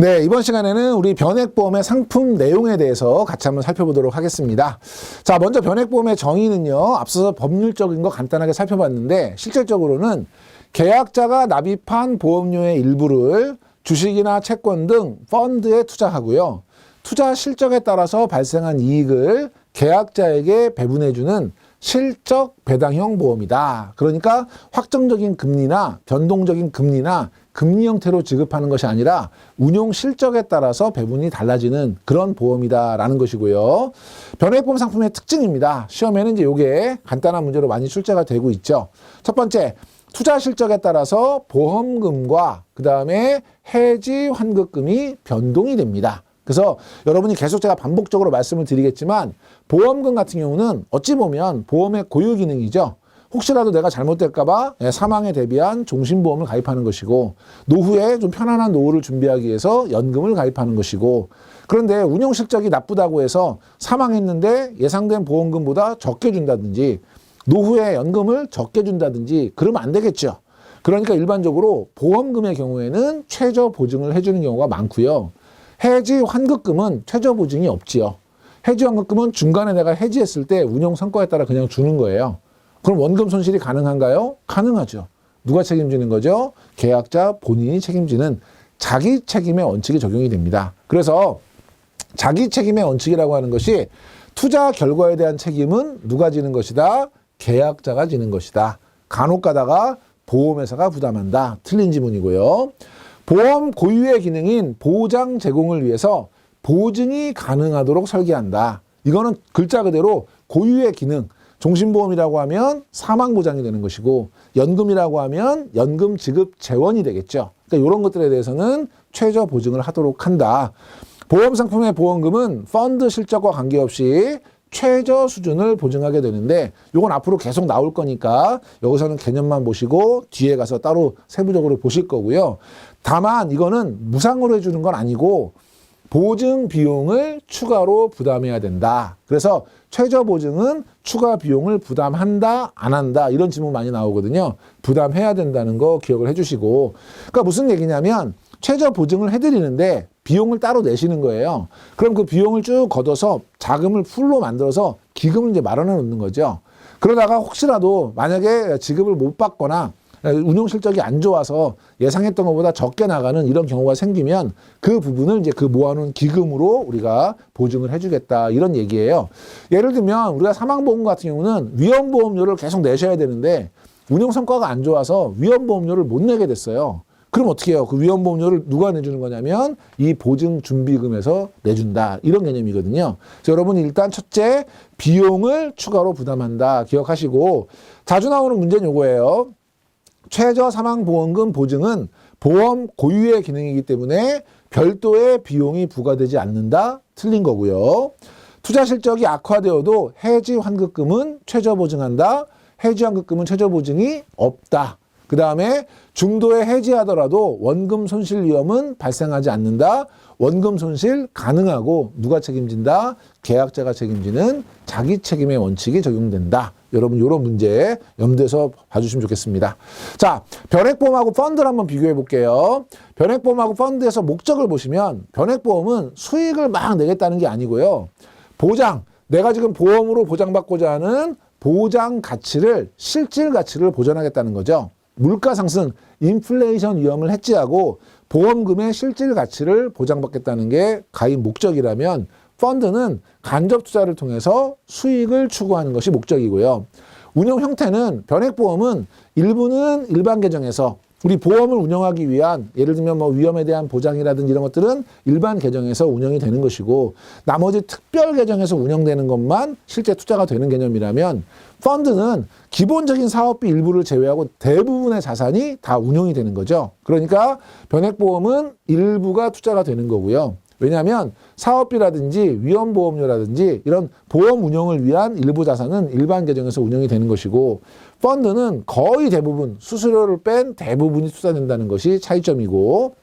네, 이번 시간에는 우리 변액보험의 상품 내용에 대해서 같이 한번 살펴보도록 하겠습니다. 자, 먼저 변액보험의 정의는요, 앞서서 법률적인 거 간단하게 살펴봤는데, 실질적으로는 계약자가 납입한 보험료의 일부를 주식이나 채권 등 펀드에 투자하고요. 투자 실적에 따라서 발생한 이익을 계약자에게 배분해주는 실적 배당형 보험이다. 그러니까 확정적인 금리나 변동적인 금리나 금리 형태로 지급하는 것이 아니라 운용 실적에 따라서 배분이 달라지는 그런 보험이다라는 것이고요. 변액보험 상품의 특징입니다. 시험에는 이제 이게 간단한 문제로 많이 출제가 되고 있죠. 첫 번째, 투자 실적에 따라서 보험금과 그 다음에 해지 환급금이 변동이 됩니다. 그래서 여러분이 계속 제가 반복적으로 말씀을 드리겠지만 보험금 같은 경우는 어찌 보면 보험의 고유 기능이죠. 혹시라도 내가 잘못될까봐 사망에 대비한 종신보험을 가입하는 것이고, 노후에 좀 편안한 노후를 준비하기 위해서 연금을 가입하는 것이고, 그런데 운용 실적이 나쁘다고 해서 사망했는데 예상된 보험금보다 적게 준다든지 노후에 연금을 적게 준다든지 그러면 안 되겠죠. 그러니까 일반적으로 보험금의 경우에는 최저 보증을 해주는 경우가 많고요. 해지 환급금은 최저 보증이 없지요. 해지 환급금은 중간에 내가 해지했을 때 운용 성과에 따라 그냥 주는 거예요. 그럼 원금 손실이 가능한가요? 가능하죠. 누가 책임지는 거죠? 계약자 본인이 책임지는 자기 책임의 원칙이 적용이 됩니다. 그래서 자기 책임의 원칙이라고 하는 것이 투자 결과에 대한 책임은 누가 지는 것이다? 계약자가 지는 것이다. 간혹 가다가 보험회사가 부담한다. 틀린 지문이고요. 보험 고유의 기능인 보장 제공을 위해서 보증이 가능하도록 설계한다. 이거는 글자 그대로 고유의 기능. 종신보험이라고 하면 사망보장이 되는 것이고, 연금이라고 하면 연금 지급 재원이 되겠죠. 그러니까 이런 것들에 대해서는 최저 보증을 하도록 한다. 보험상품의 보험금은 펀드 실적과 관계없이 최저 수준을 보증하게 되는데, 이건 앞으로 계속 나올 거니까 여기서는 개념만 보시고 뒤에 가서 따로 세부적으로 보실 거고요. 다만 이거는 무상으로 해주는 건 아니고 보증 비용을 추가로 부담해야 된다. 그래서 최저 보증은 추가 비용을 부담한다, 안 한다, 이런 질문 많이 나오거든요. 부담해야 된다는 거 기억을 해주시고, 그러니까 무슨 얘기냐면 최저 보증을 해드리는데 비용을 따로 내시는 거예요. 그럼 그 비용을 쭉 걷어서 자금을 풀로 만들어서 기금을 이제 마련해 놓는 거죠. 그러다가 혹시라도 만약에 지급을 못 받거나 운용 실적이 안 좋아서 예상했던 것보다 적게 나가는 이런 경우가 생기면 그 부분을 이제 그 모아놓은 기금으로 우리가 보증을 해주겠다, 이런 얘기예요. 예를 들면 우리가 사망보험 같은 경우는 위험보험료를 계속 내셔야 되는데 운용 성과가 안 좋아서 위험보험료를 못 내게 됐어요. 그럼 어떻게 해요? 그 위험보험료를 누가 내주는 거냐면 이 보증준비금에서 내준다, 이런 개념이거든요. 그래서 여러분이 일단 첫째, 비용을 추가로 부담한다 기억하시고, 자주 나오는 문제는 요거예요. 최저 사망보험금 보증은 보험 고유의 기능이기 때문에 별도의 비용이 부과되지 않는다. 틀린 거고요. 투자 실적이 악화되어도 해지 환급금은 최저 보증한다. 해지 환급금은 최저 보증이 없다. 그 다음에 중도에 해지하더라도 원금 손실 위험은 발생하지 않는다. 원금 손실 가능하고 누가 책임진다? 계약자가 책임지는 자기 책임의 원칙이 적용된다. 여러분 이런 문제 염두에서 봐주시면 좋겠습니다. 자, 변액보험하고 펀드를 한번 비교해 볼게요. 변액보험하고 펀드에서 목적을 보시면 변액보험은 수익을 막 내겠다는 게 아니고요. 보장, 내가 지금 보험으로 보장받고자 하는 보장 가치를, 실질 가치를 보전하겠다는 거죠. 물가 상승, 인플레이션 위험을 해지하고 보험금의 실질 가치를 보장받겠다는 게 가입 목적이라면, 펀드는 간접 투자를 통해서 수익을 추구하는 것이 목적이고요. 운영 형태는 변액보험은 일부는 일반 계정에서 우리 보험을 운영하기 위한, 예를 들면 뭐 위험에 대한 보장이라든지 이런 것들은 일반 계정에서 운영이 되는 것이고, 나머지 특별 계정에서 운영되는 것만 실제 투자가 되는 개념이라면, 펀드는 기본적인 사업비 일부를 제외하고 대부분의 자산이 다 운용이 되는 거죠. 그러니까 변액보험은 일부가 투자가 되는 거고요. 왜냐하면 사업비라든지 위험보험료라든지 이런 보험 운영을 위한 일부 자산은 일반 계정에서 운영이 되는 것이고, 펀드는 거의 대부분, 수수료를 뺀 대부분이 투자된다는 것이 차이점이고,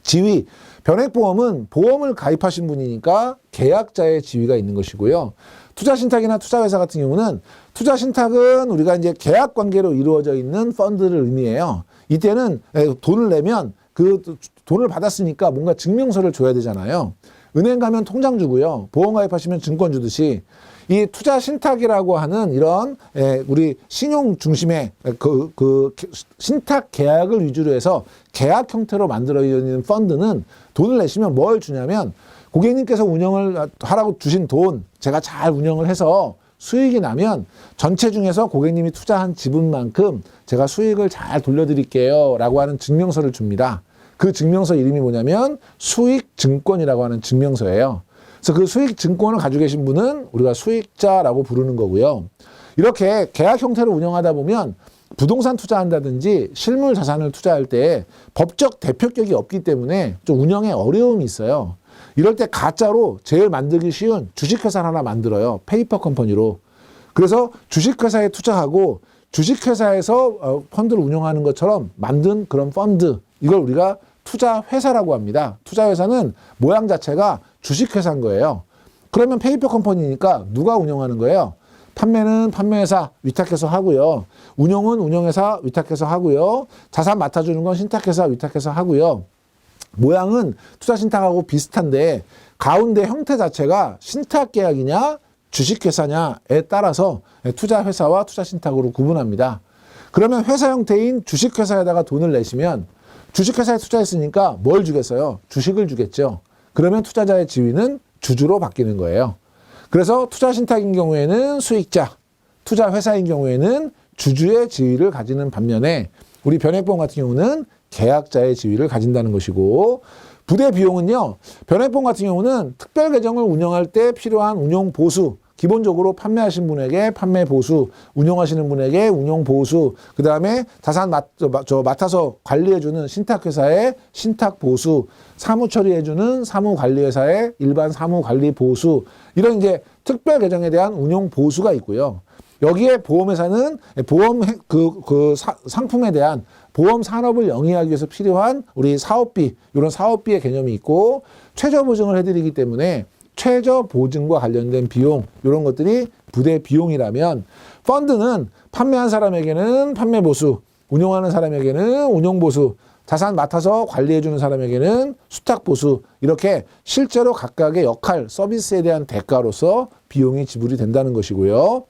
지위, 변액보험은 보험을 가입하신 분이니까 계약자의 지위가 있는 것이고요. 투자신탁이나 투자회사 같은 경우는, 투자신탁은 우리가 이제 계약 관계로 이루어져 있는 펀드를 의미해요. 이때는 돈을 내면 그 돈을 받았으니까 뭔가 증명서를 줘야 되잖아요. 은행 가면 통장 주고요. 보험 가입하시면 증권 주듯이 이 투자 신탁이라고 하는 이런 우리 신용 중심의 그 신탁 계약을 위주로 해서 계약 형태로 만들어지는 펀드는 돈을 내시면 뭘 주냐면 고객님께서 운영을 하라고 주신 돈 제가 잘 운영을 해서 수익이 나면 전체 중에서 고객님이 투자한 지분만큼 제가 수익을 잘 돌려드릴게요 라고 하는 증명서를 줍니다. 그 증명서 이름이 뭐냐면 수익증권이라고 하는 증명서예요. 그래서 그 수익증권을 가지고 계신 분은 우리가 수익자라고 부르는 거고요. 이렇게 계약 형태로 운영하다 보면 부동산 투자한다든지 실물 자산을 투자할 때 법적 대표격이 없기 때문에 좀 운영에 어려움이 있어요. 이럴 때 가짜로 제일 만들기 쉬운 주식회사를 하나 만들어요. 페이퍼 컴퍼니로. 그래서 주식회사에 투자하고 주식회사에서 펀드를 운영하는 것처럼 만든 그런 펀드, 이걸 우리가 투자회사라고 합니다. 투자회사는 모양 자체가 주식회사인 거예요. 그러면 페이퍼 컴퍼니니까 누가 운영하는 거예요? 판매는 판매회사 위탁해서 하고요. 운영은 운영회사 위탁해서 하고요. 자산 맡아주는 건 신탁회사 위탁해서 하고요. 모양은 투자신탁하고 비슷한데 가운데 형태 자체가 신탁계약이냐 주식회사냐에 따라서 투자회사와 투자신탁으로 구분합니다. 그러면 회사 형태인 주식회사에다가 돈을 내시면 주식회사에 투자했으니까 뭘 주겠어요? 주식을 주겠죠. 그러면 투자자의 지위는 주주로 바뀌는 거예요. 그래서 투자신탁인 경우에는 수익자, 투자회사인 경우에는 주주의 지위를 가지는 반면에 우리 변액보험 같은 경우는 계약자의 지위를 가진다는 것이고, 부대 비용은요, 변액보험 같은 경우는 특별 계정을 운영할 때 필요한 운용 보수, 기본적으로 판매하신 분에게 판매 보수, 운영하시는 분에게 운용 보수, 그 다음에 자산 맡아서 관리해주는 신탁회사의 신탁 보수, 사무 처리해주는 사무관리회사의 일반 사무관리 보수, 이런 이제 특별 계정에 대한 운용 보수가 있고요. 여기에 보험회사는 보험 상품에 대한 보험 산업을 영위하기 위해서 필요한 우리 사업비, 이런 사업비의 개념이 있고, 최저 보증을 해드리기 때문에 최저 보증과 관련된 비용, 이런 것들이 부대 비용이라면, 펀드는 판매한 사람에게는 판매 보수, 운용하는 사람에게는 운용 보수, 자산 맡아서 관리해주는 사람에게는 수탁 보수, 이렇게 실제로 각각의 역할, 서비스에 대한 대가로서 비용이 지불이 된다는 것이고요.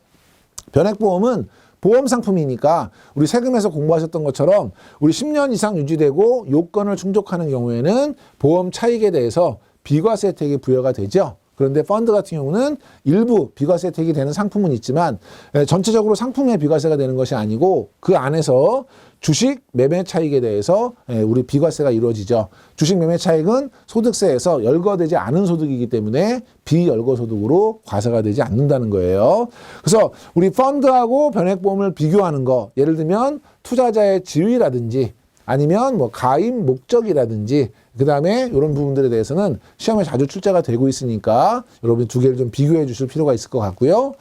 변액보험은 보험 상품이니까 우리 세금에서 공부하셨던 것처럼 우리 10년 이상 유지되고 요건을 충족하는 경우에는 보험 차익에 대해서 비과세 혜택이 부여가 되죠. 그런데 펀드 같은 경우는 일부 비과세 혜택이 되는 상품은 있지만 전체적으로 상품의 비과세가 되는 것이 아니고 그 안에서 주식 매매 차익에 대해서 우리 비과세가 이루어지죠. 주식 매매 차익은 소득세에서 열거되지 않은 소득이기 때문에 비열거 소득으로 과세가 되지 않는다는 거예요. 그래서 우리 펀드하고 변액보험을 비교하는 거, 예를 들면 투자자의 지위라든지 아니면 뭐 가입 목적이라든지 그 다음에 이런 부분들에 대해서는 시험에 자주 출제가 되고 있으니까 여러분이 두 개를 좀 비교해 주실 필요가 있을 것 같고요.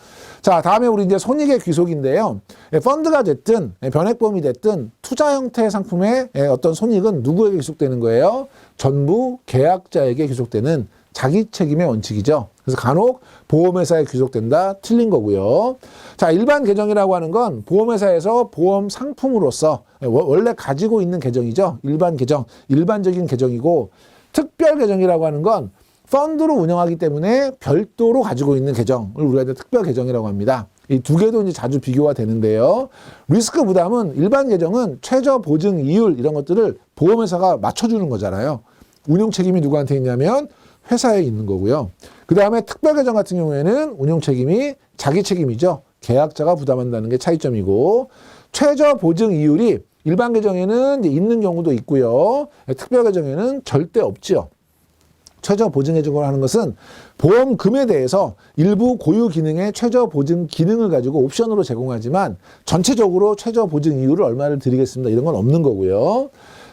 자, 다음에 우리 이제 손익의 귀속인데요. 펀드가 됐든 변액보험이 됐든 투자 형태의 상품의 어떤 손익은 누구에게 귀속되는 거예요? 전부 계약자에게 귀속되는 자기 책임의 원칙이죠. 그래서 간혹 보험회사에 귀속된다, 틀린 거고요. 자, 일반 계정이라고 하는 건 보험회사에서 보험 상품으로서 원래 가지고 있는 계정이죠. 일반 계정, 일반적인 계정이고, 특별 계정이라고 하는 건 펀드로 운영하기 때문에 별도로 가지고 있는 계정을 우리가 이제 특별 계정이라고 합니다. 이 두 개도 이제 자주 비교가 되는데요. 리스크 부담은 일반 계정은 최저 보증 이율 이런 것들을 보험회사가 맞춰주는 거잖아요. 운용 책임이 누구한테 있냐면 회사에 있는 거고요. 그 다음에 특별 계정 같은 경우에는 운용 책임이 자기 책임이죠. 계약자가 부담한다는 게 차이점이고, 최저 보증 이율이 일반 계정에는 이제 있는 경우도 있고요. 특별 계정에는 절대 없지요. 최저 보증해주고 하는 것은 보험금에 대해서 일부 고유 기능의 최저 보증 기능을 가지고 옵션으로 제공하지만 전체적으로 최저 보증 이율을 얼마를 드리겠습니다, 이런 건 없는 거고요.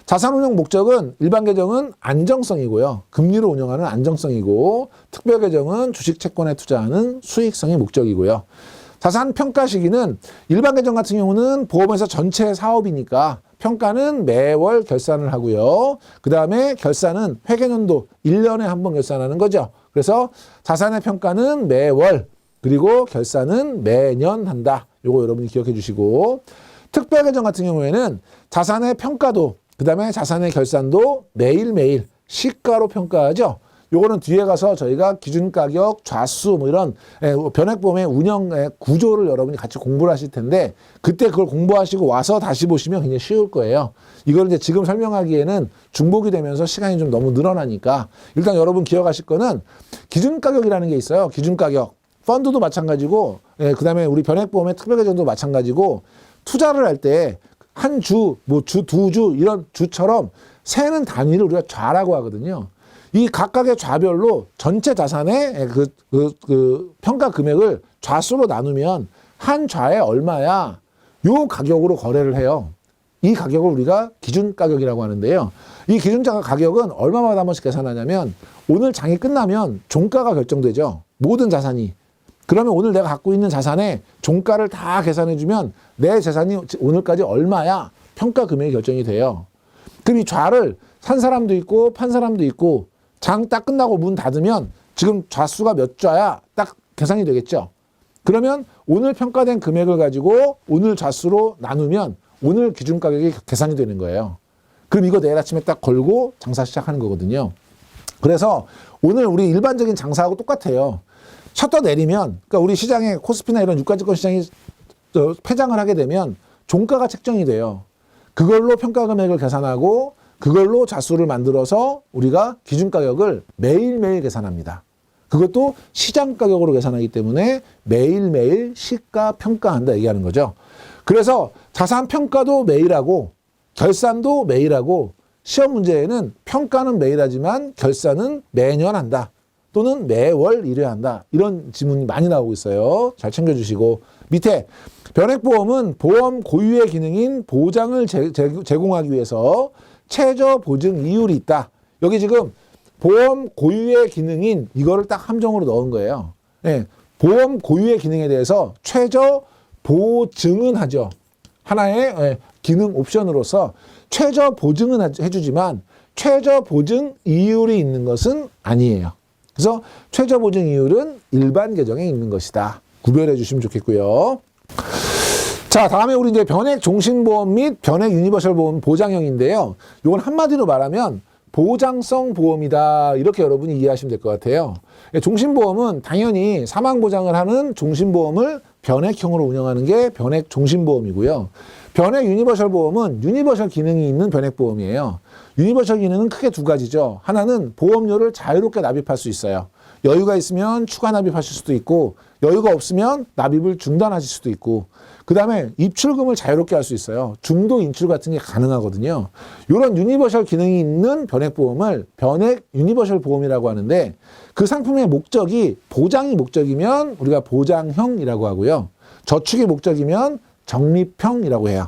자산 운용 목적은 일반 계정은 안정성이고요. 금리로 운영하는 안정성이고, 특별 계정은 주식 채권에 투자하는 수익성이 목적이고요. 자산 평가 시기는 일반 계정 같은 경우는 보험회사 전체 사업이니까 평가는 매월 결산을 하고요. 그 다음에 결산은 회계연도 1년에 한 번 결산하는 거죠. 그래서 자산의 평가는 매월, 그리고 결산은 매년 한다. 요거 여러분이 기억해 주시고, 특별 계정 같은 경우에는 자산의 평가도 그 다음에 자산의 결산도 매일매일 시가로 평가하죠. 요거는 뒤에 가서 저희가 기준가격, 좌수 뭐 이런 변액보험의 운영의 구조를 여러분이 같이 공부를 하실 텐데 그때 그걸 공부하시고 와서 다시 보시면 굉장히 쉬울 거예요. 이걸 이제 지금 설명하기에는 중복이 되면서 시간이 좀 너무 늘어나니까 일단 여러분 기억하실 거는 기준가격이라는 게 있어요. 기준가격. 펀드도 마찬가지고 그다음에 우리 변액보험의 특별계정도 마찬가지고 투자를 할 때 한 주, 뭐 주, 두 주 이런 주처럼 세는 단위를 우리가 좌라고 하거든요. 이 각각의 좌별로 전체 자산의 그 평가 금액을 좌수로 나누면 한 좌에 얼마야? 요 가격으로 거래를 해요. 이 가격을 우리가 기준 가격이라고 하는데요. 이 기준 가격은 얼마마다 한 번씩 계산하냐면 오늘 장이 끝나면 종가가 결정되죠. 모든 자산이. 그러면 오늘 내가 갖고 있는 자산의 종가를 다 계산해주면 내 재산이 오늘까지 얼마야? 평가 금액이 결정이 돼요. 그럼 이 좌를 산 사람도 있고 판 사람도 있고 장 딱 끝나고 문 닫으면 지금 좌수가 몇 좌야? 딱 계산이 되겠죠. 그러면 오늘 평가된 금액을 가지고 오늘 좌수로 나누면 오늘 기준 가격이 계산이 되는 거예요. 그럼 이거 내일 아침에 딱 걸고 장사 시작하는 거거든요. 그래서 오늘 우리 일반적인 장사하고 똑같아요. 셔터 내리면 그러니까 우리 시장에 코스피나 이런 유가증권 시장이 폐장을 하게 되면 종가가 책정이 돼요. 그걸로 평가 금액을 계산하고 그걸로 좌수를 만들어서 우리가 기준 가격을 매일매일 계산합니다. 그것도 시장 가격으로 계산하기 때문에 매일매일 시가 평가한다 얘기하는 거죠. 그래서 자산 평가도 매일 하고 결산도 매일 하고 시험 문제에는 평가는 매일 하지만 결산은 매년 한다. 또는 매월 1회 한다. 이런 지문이 많이 나오고 있어요. 잘 챙겨주시고 밑에 변액보험은 보험 고유의 기능인 보장을 제공하기 위해서 최저 보증 이율이 있다. 여기 지금 보험 고유의 기능인 이거를 딱 함정으로 넣은 거예요. 네, 보험 고유의 기능에 대해서 최저 보증은 하죠. 하나의 기능 옵션으로서 최저 보증은 해주지만 최저 보증 이율이 있는 것은 아니에요. 그래서 최저 보증 이율은 일반 계정에 있는 것이다. 구별해 주시면 좋겠고요. 자, 다음에 우리 이제 변액 종신보험 및 변액 유니버셜 보험 보장형인데요. 이건 한마디로 말하면 보장성 보험이다. 이렇게 여러분이 이해하시면 될 것 같아요. 종신보험은 당연히 사망보장을 하는 종신보험을 변액형으로 운영하는 게 변액 종신보험이고요. 변액 유니버셜 보험은 유니버셜 기능이 있는 변액보험이에요. 유니버셜 기능은 크게 두 가지죠. 하나는 보험료를 자유롭게 납입할 수 있어요. 여유가 있으면 추가 납입하실 수도 있고 여유가 없으면 납입을 중단하실 수도 있고 그 다음에 입출금을 자유롭게 할 수 있어요. 중도 인출 같은 게 가능하거든요. 이런 유니버셜 기능이 있는 변액보험을 변액 유니버셜 보험이라고 하는데 그 상품의 목적이 보장이 목적이면 우리가 보장형이라고 하고요. 저축이 목적이면 적립형이라고 해요.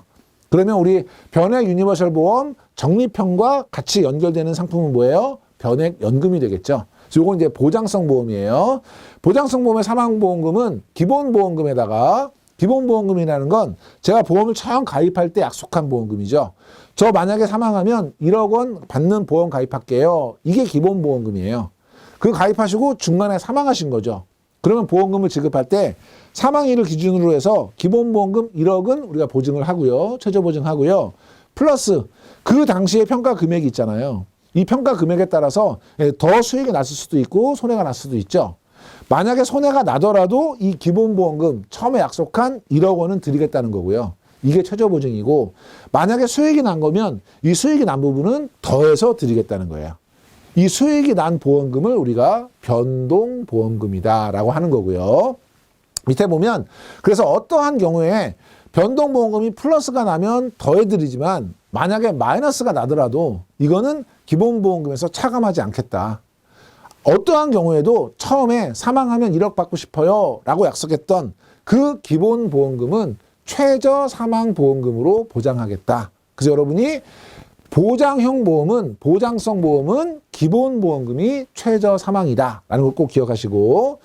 그러면 우리 변액 유니버셜 보험 적립형과 같이 연결되는 상품은 뭐예요? 변액 연금이 되겠죠. 요건 이제 보장성 보험이에요. 보장성 보험의 사망보험금은 기본보험금에다가 기본보험금이라는 건 제가 보험을 처음 가입할 때 약속한 보험금이죠. 저 만약에 사망하면 1억 원 받는 보험 가입할게요. 이게 기본보험금이에요. 그 가입하시고 중간에 사망하신 거죠. 그러면 보험금을 지급할 때 사망일을 기준으로 해서 기본보험금 1억은 우리가 보증을 하고요. 최저보증하고요. 플러스 그 당시의 평가 금액이 있잖아요. 이 평가 금액에 따라서 더 수익이 났을 수도 있고 손해가 났을 수도 있죠. 만약에 손해가 나더라도 이 기본보험금 처음에 약속한 1억 원은 드리겠다는 거고요. 이게 최저보증이고 만약에 수익이 난 거면 이 수익이 난 부분은 더해서 드리겠다는 거예요. 이 수익이 난 보험금을 우리가 변동보험금이다라고 하는 거고요. 밑에 보면 그래서 어떠한 경우에 변동보험금이 플러스가 나면 더해드리지만 만약에 마이너스가 나더라도 이거는 기본보험금에서 차감하지 않겠다. 어떠한 경우에도 처음에 사망하면 1억 받고 싶어요 라고 약속했던 그 기본보험금은 최저 사망보험금으로 보장하겠다. 그래서 여러분이 보장형 보험은 보장성 보험은 기본보험금이 최저 사망이다 라는 걸 꼭 기억하시고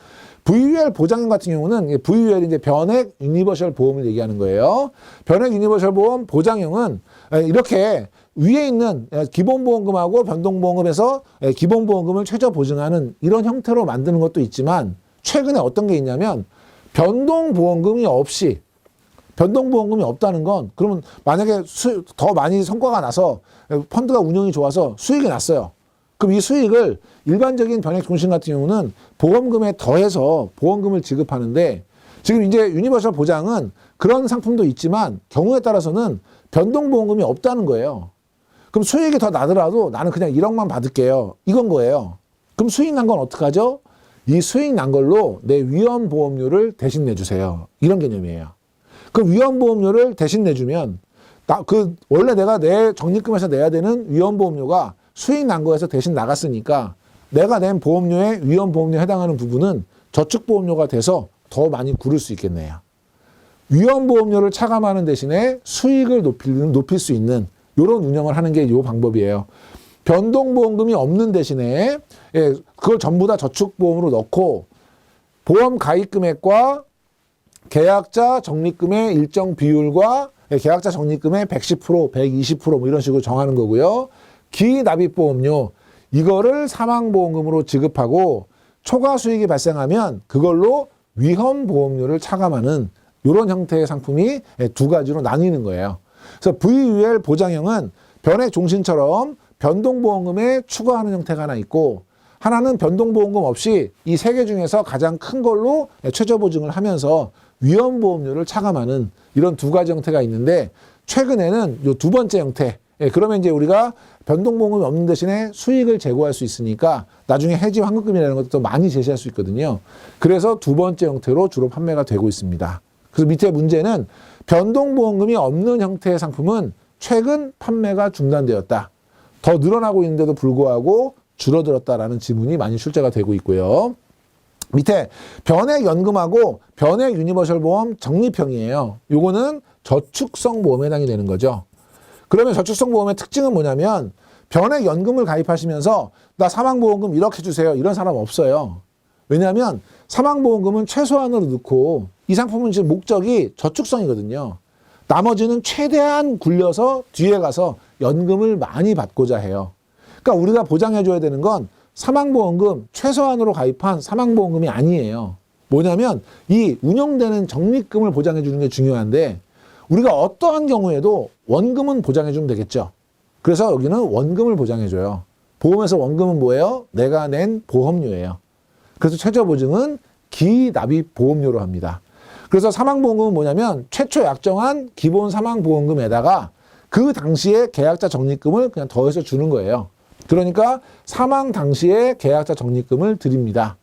VUL 보장형 같은 경우는 VUL이 이제 변액 유니버셜 보험을 얘기하는 거예요. 변액 유니버셜 보험 보장형은 이렇게 위에 있는 기본보험금하고 변동보험금에서 기본보험금을 최저 보증하는 이런 형태로 만드는 것도 있지만 최근에 어떤 게 있냐면 변동보험금이 없이 변동보험금이 없다는 건 그러면 만약에 더 많이 성과가 나서 펀드가 운영이 좋아서 수익이 났어요. 그럼 이 수익을 일반적인 변액종신 같은 경우는 보험금에 더해서 보험금을 지급하는데 지금 이제 유니버설 보장은 그런 상품도 있지만 경우에 따라서는 변동보험금이 없다는 거예요. 그럼 수익이 더 나더라도 나는 그냥 1억만 받을게요. 이건 거예요. 그럼 수익 난 건 어떡하죠? 이 수익 난 걸로 내 위험보험료를 대신 내주세요. 이런 개념이에요. 그 위험보험료를 대신 내주면 원래 내가 내 적립금에서 내야 되는 위험보험료가 수익 난 거에서 대신 나갔으니까 내가 낸 보험료에 위험보험료에 해당하는 부분은 저축보험료가 돼서 더 많이 구를 수 있겠네요. 위험보험료를 차감하는 대신에 수익을 높일 수 있는 이런 운영을 하는 게 이 방법이에요. 변동보험금이 없는 대신에 그걸 전부 다 저축보험으로 넣고 보험 가입 금액과 계약자 적립금의 일정 비율과 계약자 적립금의 110%, 120% 뭐 이런 식으로 정하는 거고요. 기납입보험료 이거를 사망보험금으로 지급하고 초과 수익이 발생하면 그걸로 위험보험료를 차감하는 이런 형태의 상품이 두 가지로 나뉘는 거예요. 그래서 VUL 보장형은 변액종신처럼 변동보험금에 추가하는 형태가 하나 있고 하나는 변동보험금 없이 이 세 개 중에서 가장 큰 걸로 최저보증을 하면서 위험보험료를 차감하는 이런 두 가지 형태가 있는데 최근에는 이 두 번째 형태 그러면 이제 우리가 변동보험금이 없는 대신에 수익을 제고할 수 있으니까 나중에 해지 환급금이라는 것도 많이 제시할 수 있거든요. 그래서 두 번째 형태로 주로 판매가 되고 있습니다. 그래서 밑에 문제는 변동보험금이 없는 형태의 상품은 최근 판매가 중단되었다. 더 늘어나고 있는데도 불구하고 줄어들었다라는 지문이 많이 출제가 되고 있고요. 밑에 변액연금하고 변액 유니버설 보험 적립형이에요. 요거는 저축성 보험에 해당이 되는 거죠. 그러면 저축성 보험의 특징은 뭐냐면 변액연금을 가입하시면서 나 사망보험금 1억 해주세요. 이런 사람 없어요. 왜냐하면 사망보험금은 최소한으로 넣고 이 상품은 지금 목적이 저축성이거든요. 나머지는 최대한 굴려서 뒤에 가서 연금을 많이 받고자 해요. 그러니까 우리가 보장해줘야 되는 건 사망보험금 최소한으로 가입한 사망보험금이 아니에요. 뭐냐면 이 운영되는 적립금을 보장해주는 게 중요한데 우리가 어떠한 경우에도 원금은 보장해주면 되겠죠. 그래서 여기는 원금을 보장해줘요. 보험에서 원금은 뭐예요? 내가 낸 보험료예요. 그래서 최저보증은 기납입보험료로 합니다. 그래서 사망보험금은 뭐냐면 최초 약정한 기본 사망보험금에다가 그 당시에 계약자 적립금을 그냥 더해서 주는 거예요. 그러니까 사망 당시에 계약자 적립금을 드립니다.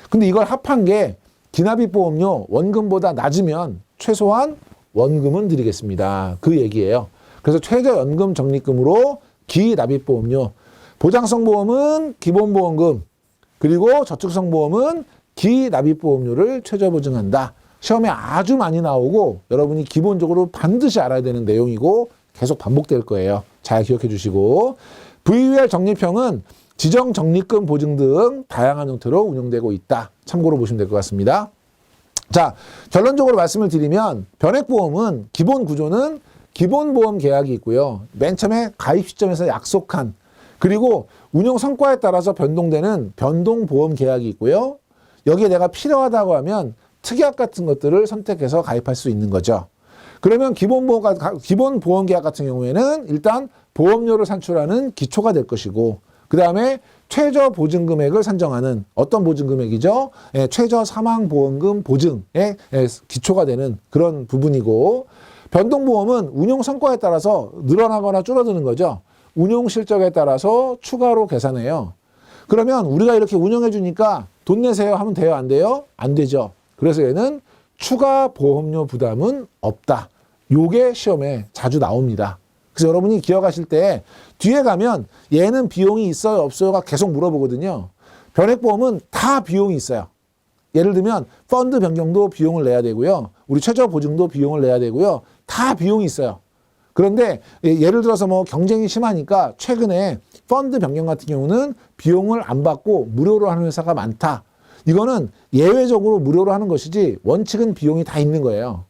근데 이걸 합한 게 기납입보험료 원금보다 낮으면 최소한 원금은 드리겠습니다. 그 얘기예요. 그래서 최저연금 적립금으로 기납입보험료, 보장성보험은 기본보험금, 그리고 저축성보험은 기납입보험료를 최저보증한다. 시험에 아주 많이 나오고 여러분이 기본적으로 반드시 알아야 되는 내용이고 계속 반복될 거예요. 잘 기억해 주시고 VUL 적립형은 지정 적립금 보증 등 다양한 형태로 운영되고 있다. 참고로 보시면 될 것 같습니다. 자, 결론적으로 말씀을 드리면 변액보험은 기본 구조는 기본보험 계약이 있고요. 맨 처음에 가입 시점에서 약속한 그리고 운용 성과에 따라서 변동되는 변동보험 계약이 있고요. 여기에 내가 필요하다고 하면 특약 같은 것들을 선택해서 가입할 수 있는 거죠. 그러면 기본 보험 계약 같은 경우에는 일단 보험료를 산출하는 기초가 될 것이고 그 다음에 최저 보증 금액을 산정하는 어떤 보증 금액이죠? 최저 사망보험금 보증의 기초가 되는 그런 부분이고 변동보험은 운용 성과에 따라서 늘어나거나 줄어드는 거죠. 운용 실적에 따라서 추가로 계산해요. 그러면 우리가 이렇게 운영해 주니까 돈 내세요 하면 돼요? 안 돼요? 안 되죠. 그래서 얘는 추가 보험료 부담은 없다. 요게 시험에 자주 나옵니다. 그래서 여러분이 기억하실 때 뒤에 가면 얘는 비용이 있어요 없어요가 계속 물어보거든요. 변액보험은 다 비용이 있어요. 예를 들면 펀드 변경도 비용을 내야 되고요. 우리 최저 보증도 비용을 내야 되고요. 다 비용이 있어요. 그런데 예를 들어서 뭐 경쟁이 심하니까 최근에 펀드 변경 같은 경우는 비용을 안 받고 무료로 하는 회사가 많다. 이거는 예외적으로 무료로 하는 것이지 원칙은 비용이 다 있는 거예요.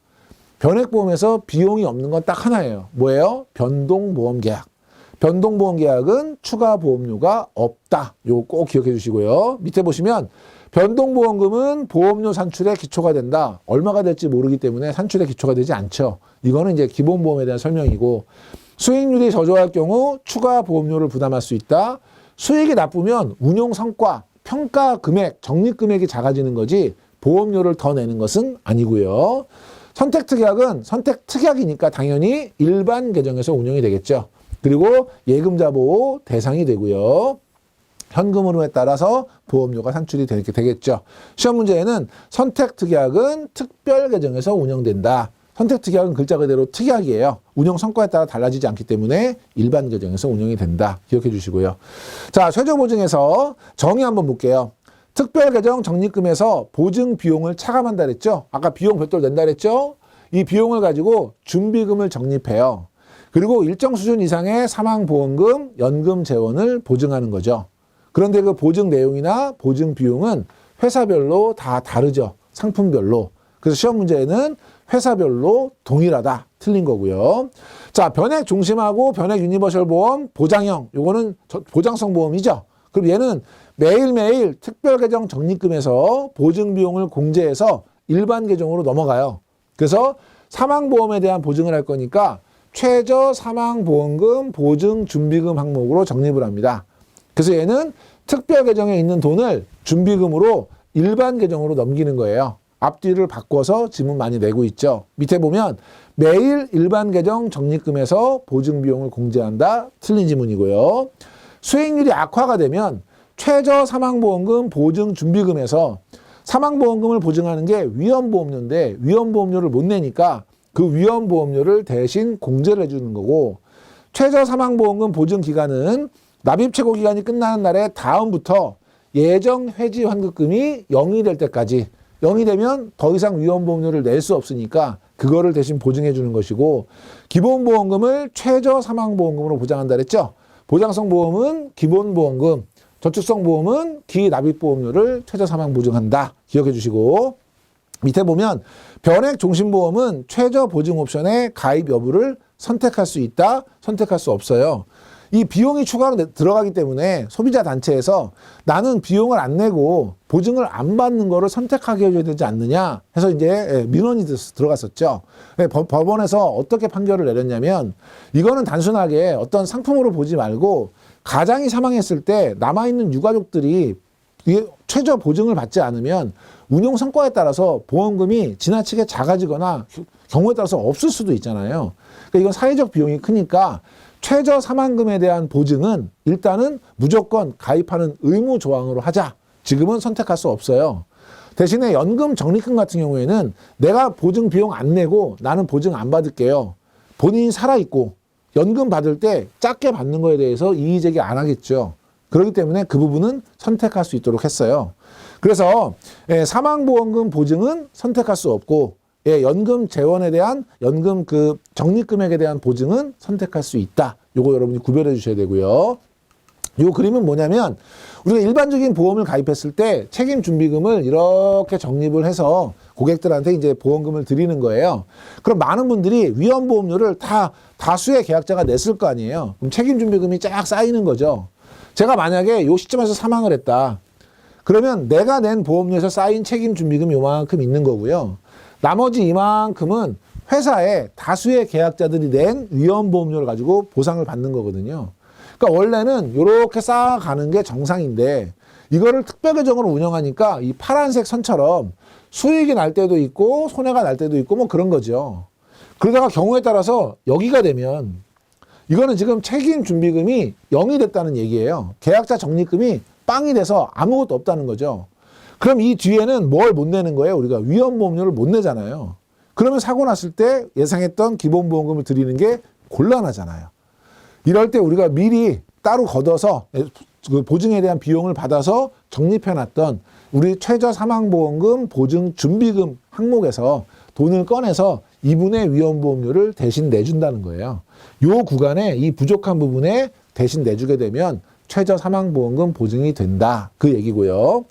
변액보험에서 비용이 없는 건 딱 하나예요. 뭐예요? 변동보험 계약. 변동보험 계약은 추가 보험료가 없다. 요거 꼭 기억해 주시고요. 밑에 보시면 변동보험금은 보험료 산출의 기초가 된다. 얼마가 될지 모르기 때문에 산출의 기초가 되지 않죠. 이거는 이제 기본보험에 대한 설명이고, 수익률이 저조할 경우 추가 보험료를 부담할 수 있다. 수익이 나쁘면 운용 성과, 평가 금액, 적립 금액이 작아지는 거지 보험료를 더 내는 것은 아니고요. 선택특약은 선택특약이니까 당연히 일반 계정에서 운영이 되겠죠. 그리고 예금자 보호 대상이 되고요. 현금 흐름에 따라서 보험료가 산출이 되겠죠. 시험 문제에는 선택특약은 특별 계정에서 운영된다. 선택특약은 글자 그대로 특약이에요. 운영 성과에 따라 달라지지 않기 때문에 일반 계정에서 운영이 된다. 기억해 주시고요. 자, 최저보증에서 정의 한번 볼게요. 특별계정 적립금에서 보증 비용을 차감한다 그랬죠. 아까 비용 별도로 낸다 그랬죠. 이 비용을 가지고 준비금을 적립해요. 그리고 일정 수준 이상의 사망보험금, 연금 재원을 보증하는 거죠. 그런데 그 보증 내용이나 보증 비용은 회사별로 다 다르죠. 상품별로. 그래서 시험 문제에는 회사별로 동일하다. 틀린 거고요. 자, 변액 중심하고 변액 유니버셜 보험 보장형. 요거는 보장성 보험이죠. 그럼 얘는 매일매일 특별계정 적립금에서 보증 비용을 공제해서 일반 계정으로 넘어가요. 그래서 사망보험에 대한 보증을 할 거니까 최저 사망보험금 보증 준비금 항목으로 적립을 합니다. 그래서 얘는 특별계정에 있는 돈을 준비금으로 일반 계정으로 넘기는 거예요. 앞뒤를 바꿔서 지문 많이 내고 있죠. 밑에 보면 매일 일반 계정 적립금에서 보증 비용을 공제한다. 틀린 지문이고요. 수익률이 악화가 되면 최저 사망보험금 보증 준비금에서 사망보험금을 보증하는 게 위험보험료인데 위험보험료를 못 내니까 그 위험보험료를 대신 공제를 해주는 거고, 최저 사망보험금 보증 기간은 납입 최고 기간이 끝나는 날에 다음부터 예정 회지 환급금이 0이 될 때까지, 0이 되면 더 이상 위험보험료를 낼 수 없으니까 그거를 대신 보증해 주는 것이고, 기본보험금을 최저 사망보험금으로 보장한다 그랬죠. 보장성 보험은 기본보험금, 저축성 보험은 기납입보험료를 최저 사망 보증한다. 기억해 주시고, 밑에 보면 변액 종신보험은 최저 보증 옵션의 가입 여부를 선택할 수 있다, 선택할 수 없어요. 이 비용이 추가로 들어가기 때문에 소비자 단체에서 나는 비용을 안 내고 보증을 안 받는 거를 선택하게 해줘야 되지 않느냐 해서 이제 민원이 들어갔었죠. 법원에서 어떻게 판결을 내렸냐면, 이거는 단순하게 어떤 상품으로 보지 말고 가장이 사망했을 때 남아있는 유가족들이 최저 보증을 받지 않으면 운용 성과에 따라서 보험금이 지나치게 작아지거나 경우에 따라서 없을 수도 있잖아요. 그러니까 이건 사회적 비용이 크니까 최저 사망금에 대한 보증은 일단은 무조건 가입하는 의무 조항으로 하자. 지금은 선택할 수 없어요. 대신에 연금 적립금 같은 경우에는 내가 보증 비용 안 내고 나는 보증 안 받을게요. 본인이 살아있고 연금 받을 때 작게 받는 거에 대해서 이의 제기 안 하겠죠. 그렇기 때문에 그 부분은 선택할 수 있도록 했어요. 그래서 사망보험금 보증은 선택할 수 없고, 연금 재원에 대한 연금 그 적립금액에 대한 보증은 선택할 수 있다. 요거 여러분이 구별해 주셔야 되고요. 요 그림은 뭐냐면, 우리가 일반적인 보험을 가입했을 때 책임 준비금을 이렇게 적립을 해서 고객들한테 이제 보험금을 드리는 거예요. 그럼 많은 분들이 위험보험료를 다수의 계약자가 냈을 거 아니에요. 그럼 책임 준비금이 쫙 쌓이는 거죠. 제가 만약에 요 시점에서 사망을 했다. 그러면 내가 낸 보험료에서 쌓인 책임 준비금이 요만큼 있는 거고요. 나머지 이만큼은 회사에 다수의 계약자들이 낸 위험보험료를 가지고 보상을 받는 거거든요. 그러니까 원래는 이렇게 쌓아가는 게 정상인데, 이거를 특별계정으로 운영하니까 이 파란색 선처럼 수익이 날 때도 있고 손해가 날 때도 있고 뭐 그런 거죠. 그러다가 경우에 따라서 여기가 되면 이거는 지금 책임 준비금이 0이 됐다는 얘기예요. 계약자 적립금이 빵이 돼서 아무것도 없다는 거죠. 그럼 이 뒤에는 뭘 못 내는 거예요? 우리가 위험보험료를 못 내잖아요. 그러면 사고 났을 때 예상했던 기본보험금을 드리는 게 곤란하잖아요. 이럴 때 우리가 미리 따로 걷어서 그 보증에 대한 비용을 받아서 적립해놨던 우리 최저 사망보험금 보증 준비금 항목에서 돈을 꺼내서 이분의 위험보험료를 대신 내준다는 거예요. 요 구간에 이 부족한 부분에 대신 내주게 되면 최저 사망보험금 보증이 된다. 그 얘기고요.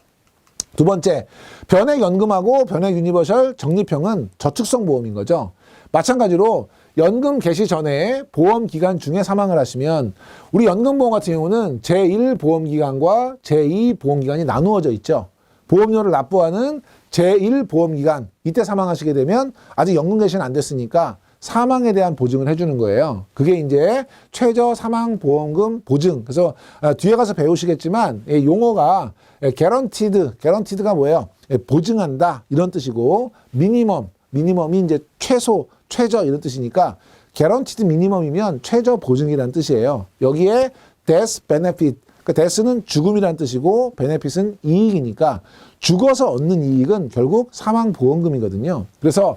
두 번째, 변액연금하고 변액유니버셜 적립형은 저축성 보험인 거죠. 마찬가지로 연금 개시 전에 보험기간 중에 사망을 하시면, 우리 연금보험 같은 경우는 제1보험기간과 제2보험기간이 나누어져 있죠. 보험료를 납부하는 제1보험기간, 이때 사망하시게 되면 아직 연금 개시는 안 됐으니까 사망에 대한 보증을 해주는 거예요. 그게 이제 최저 사망보험금 보증. 그래서 뒤에 가서 배우시겠지만 용어가 개런티드가 뭐예요? 보증한다 이런 뜻이고 미니멈이 이제 최소, 최저 이런 뜻이니까 개런티드 미니멈이면 최저 보증이라는 뜻이에요. 여기에 death benefit, 그러니까 death는 죽음이라는 뜻이고 benefit은 이익이니까 죽어서 얻는 이익은 결국 사망보험금이거든요. 그래서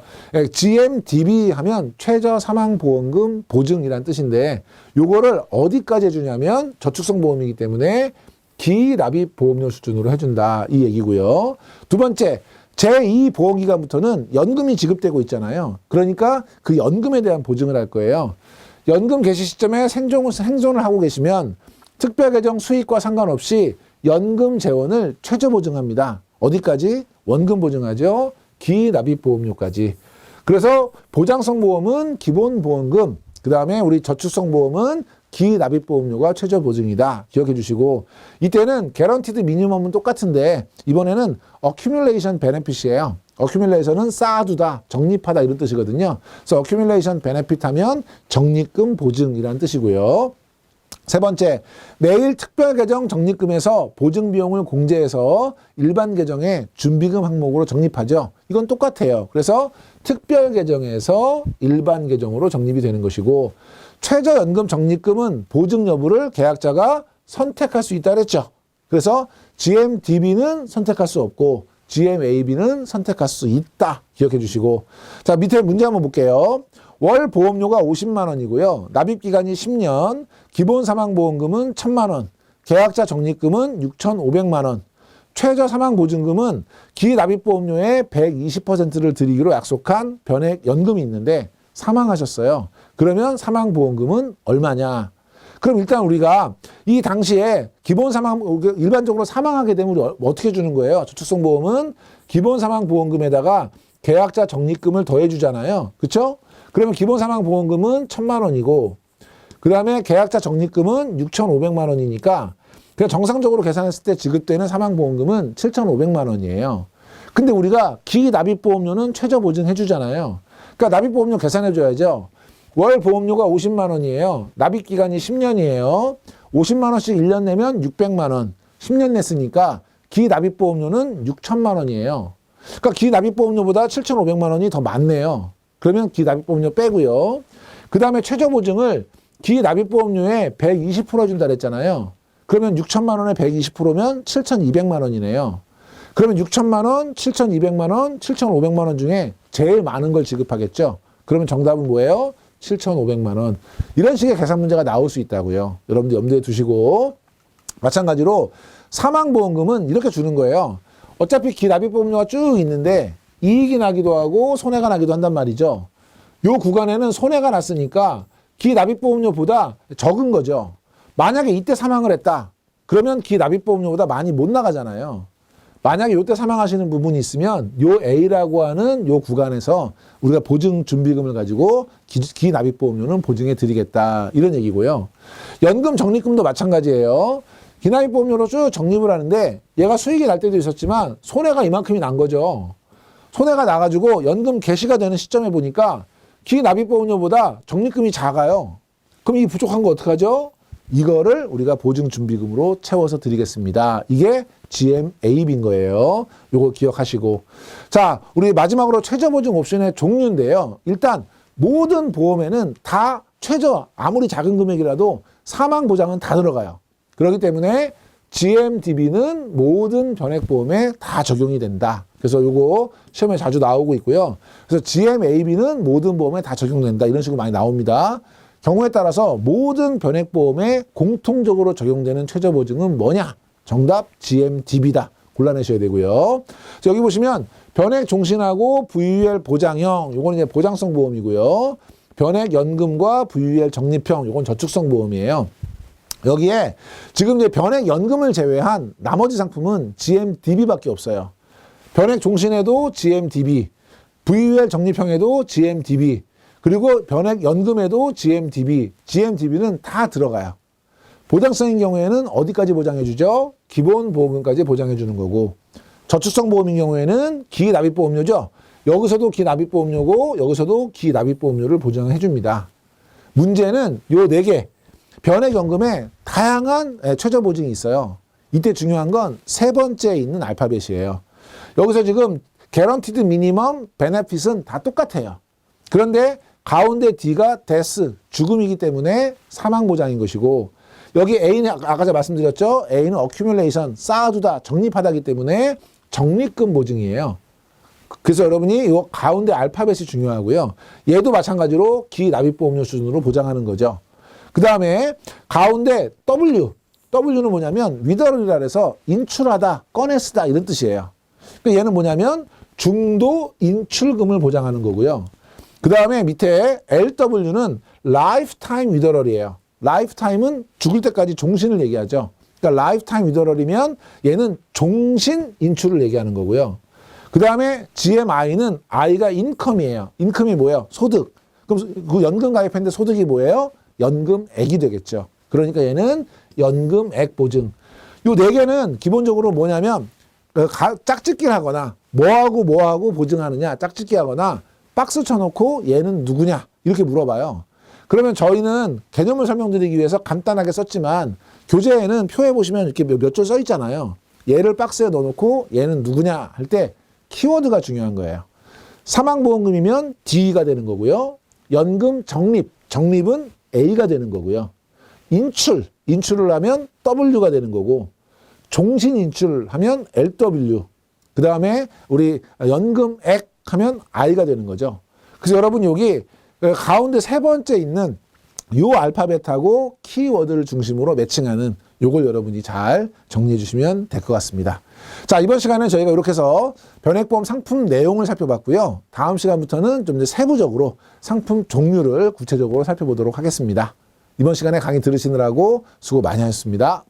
GMDB 하면 최저 사망보험금 보증이라는 뜻인데 요거를 어디까지 해주냐면 저축성보험이기 때문에 기납입보험료 수준으로 해준다 이 얘기고요. 두 번째, 제2보험기간부터는 연금이 지급되고 있잖아요. 그러니까 그 연금에 대한 보증을 할 거예요. 연금 개시 시점에 생존을 하고 계시면 특별계정 수익과 상관없이 연금 재원을 최저 보증합니다. 어디까지? 원금 보증하죠. 기납입보험료까지. 그래서 보장성 보험은 기본보험금, 그 다음에 우리 저축성 보험은 기납입보험료가 최저 보증이다. 기억해 주시고 이때는 개런티드 미니멈은 똑같은데 이번에는 어큐뮬레이션 베네핏이에요. 어큐뮬레이션은 쌓아두다, 적립하다 이런 뜻이거든요. 그래서 어큐뮬레이션 베네핏 하면 적립금 보증이라는 뜻이고요. 세 번째, 매일 특별계정 적립금에서 보증비용을 공제해서 일반 계정에 준비금 항목으로 적립하죠. 이건 똑같아요. 그래서 특별계정에서 일반 계정으로 적립이 되는 것이고 최저연금 적립금은 보증 여부를 계약자가 선택할 수 있다 그랬죠. 그래서 GMDB는 선택할 수 없고 GMAB는 선택할 수 있다. 기억해 주시고 자 밑에 문제 한번 볼게요. 월 보험료가 50만 원이고요. 납입기간이 10년, 기본 사망보험금은 1,000만 원, 계약자 적립금은 6,500만 원, 최저 사망보증금은 기납입보험료의 120%를 드리기로 약속한 변액연금이 있는데 사망하셨어요. 그러면 사망보험금은 얼마냐? 그럼 일단 우리가 이 당시에 기본 사망, 일반적으로 사망하게 되면 우리 어떻게 주는 거예요? 저축성보험은 기본 사망보험금에다가 계약자 적립금을 더해주잖아요. 그렇죠? 그러면 기본 사망보험금은 1,000만 원이고 그 다음에 계약자 적립금은 6,500만 원이니까 그냥 정상적으로 계산했을 때 지급되는 사망보험금은 7,500만 원이에요. 근데 우리가 기납입보험료는 최저 보증해 주잖아요. 그러니까 납입보험료 계산해 줘야죠. 월 보험료가 50만 원이에요. 납입기간이 10년이에요. 50만 원씩 1년 내면 600만 원. 10년 냈으니까 기납입보험료는 6,000만 원이에요. 그러니까 기납입보험료보다 7,500만 원이 더 많네요. 그러면 기납입보험료 빼고요. 그 다음에 최저보증을 기납입보험료에 120% 준다 그랬잖아요. 그러면 6,000만 원에 120%면 7,200만 원이네요. 그러면 6,000만 원, 7,200만 원, 7,500만 원 중에 제일 많은 걸 지급하겠죠. 그러면 정답은 뭐예요? 7,500만 원. 이런 식의 계산 문제가 나올 수 있다고요. 여러분들 염두에 두시고 마찬가지로 사망보험금은 이렇게 주는 거예요. 어차피 기납입보험료가 쭉 있는데 이익이 나기도 하고 손해가 나기도 한단 말이죠. 요 구간에는 손해가 났으니까 기납입보험료보다 적은 거죠. 만약에 이때 사망을 했다. 그러면 기납입보험료보다 많이 못 나가잖아요. 만약에 이때 사망하시는 부분이 있으면 요 A라고 하는 요 구간에서 우리가 보증 준비금을 가지고 기납입보험료는 보증해 드리겠다. 이런 얘기고요. 연금 적립금도 마찬가지예요. 기납입보험료로 쭉 적립을 하는데 얘가 수익이 날 때도 있었지만 손해가 이만큼이 난 거죠. 손해가 나가지고 연금 개시가 되는 시점에 보니까 기납입보험료보다 적립금이 작아요. 그럼 이 부족한 거 어떡하죠? 이거를 우리가 보증준비금으로 채워서 드리겠습니다. 이게 GMAB인 거예요. 요거 기억하시고. 자, 우리 마지막으로 최저보증 옵션의 종류인데요. 일단 모든 보험에는 다 최저, 아무리 작은 금액이라도 사망보장은 다 들어가요. 그렇기 때문에 GMDB는 모든 변액보험에 다 적용이 된다. 그래서 요거 시험에 자주 나오고 있고요. 그래서 GMAB는 모든 보험에 다 적용된다. 이런 식으로 많이 나옵니다. 경우에 따라서 모든 변액보험에 공통적으로 적용되는 최저보증은 뭐냐? 정답 GMDB다. 골라내셔야 되고요. 자, 여기 보시면 변액 종신하고 VUL 보장형, 요거는 이제 보장성 보험이고요. 변액 연금과 VUL 적립형, 요건 저축성 보험이에요. 여기에 지금 이제 변액 연금을 제외한 나머지 상품은 GMDB밖에 없어요. 변액 종신에도 GMDB, VUL 적립형에도 GMDB, 그리고 변액 연금에도 GMDB, GMDB는 다 들어가요. 보장성인 경우에는 어디까지 보장해 주죠? 기본 보험금까지 보장해 주는 거고, 저축성 보험인 경우에는 기납입보험료죠. 여기서도 기납입보험료고 여기서도 기납입보험료를 보장해 줍니다. 문제는 요 4개 변액연금에 다양한 최저 보증이 있어요. 이때 중요한 건 세 번째에 있는 알파벳이에요. 여기서 지금 Guaranteed Minimum Benefit은 다 똑같아요. 그런데 가운데 D가 death, 죽음이기 때문에 사망보장인 것이고 여기 A는 아까 제가 말씀드렸죠. A는 accumulation, 쌓아두다, 적립하다기 때문에 적립금 보증이에요. 그래서 여러분이 이 가운데 알파벳이 중요하고요. 얘도 마찬가지로 기납입보험료 수준으로 보장하는 거죠. 그 다음에 가운데 W는 뭐냐면 withdraw이라 해서 인출하다, 꺼내 쓰다 이런 뜻이에요. 그러니까 얘는 뭐냐면 중도 인출금을 보장하는 거고요. 그 다음에 밑에 LW는 lifetime withdraw이에요. lifetime은 죽을 때까지 종신을 얘기하죠. 그러니까 lifetime withdraw이면 얘는 종신 인출을 얘기하는 거고요. 그 다음에 GMI는 I가 인컴이에요. 인컴이 뭐예요? 소득. 그럼 그 연금 가입했는데 소득이 뭐예요? 연금액이 되겠죠. 그러니까 얘는 연금액 보증. 요 4개는 기본적으로 뭐냐면 짝짓기 하거나 뭐하고 보증하느냐 짝짓기 하거나 박스 쳐놓고 얘는 누구냐 이렇게 물어봐요. 그러면 저희는 개념을 설명드리기 위해서 간단하게 썼지만 교재에는 표에 보시면 이렇게 몇 줄 써 있잖아요. 얘를 박스에 넣어놓고 얘는 누구냐 할 때 키워드가 중요한 거예요. 사망보험금이면 D가 되는 거고요. 연금 적립은 A가 되는 거고요. 인출을 하면 W가 되는 거고 종신 인출하면 LW 그 다음에 우리 연금액 하면 I가 되는 거죠. 그래서 여러분 여기 가운데 세 번째 있는 요 알파벳하고 키워드를 중심으로 매칭하는 요걸 여러분이 잘 정리해 주시면 될 것 같습니다. 자, 이번 시간에 저희가 이렇게 해서 변액보험 상품 내용을 살펴봤고요. 다음 시간부터는 좀 더 세부적으로 상품 종류를 구체적으로 살펴보도록 하겠습니다. 이번 시간에 강의 들으시느라고 수고 많이 하셨습니다.